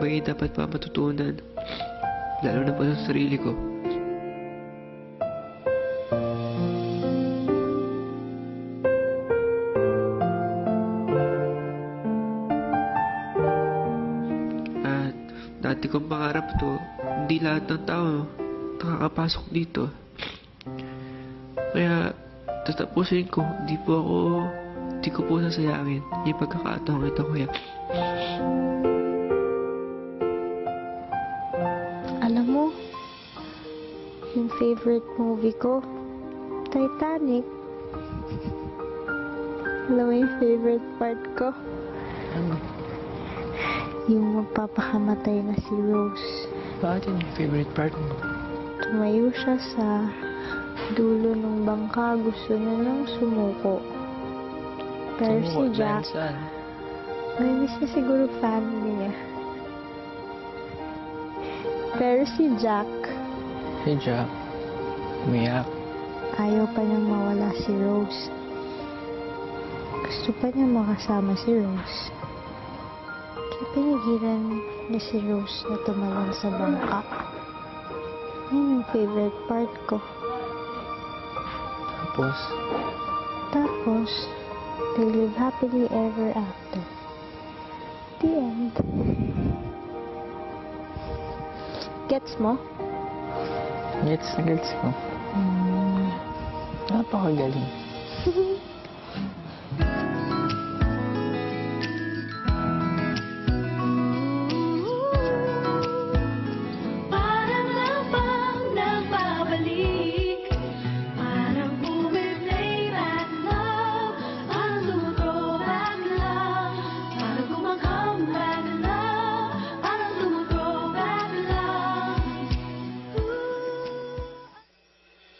bagay dapat pa matutunan. Lalo na po sa sarili ko. At dati kong pangarap to, hindi lahat ng tao nakakapasok dito. Kaya tatapusin ko, hindi ko po sasayangin yung pagkakataong ito, kuya. Alam mo, yung favorite movie ko, Titanic. Alam mo yung favorite part ko? Ano? Yung magpapakamatay na si Rose. Bakit yung favorite part mo? Tumayo siya sa dulo ng bangka, gusto niya nang sumuko. Pero si Jack, namiss niya siguro family niya. Pero si Jack, umiyak. ayaw pa niyang mawala si Rose. Gusto pa niya makasama si Rose. Kaya pinigilan niya si Rose na tumalon sa bangka. Yun yung favorite part ko. Tapos, they live happily ever after. The end. Gets mo? Gets ko. Napakagaling.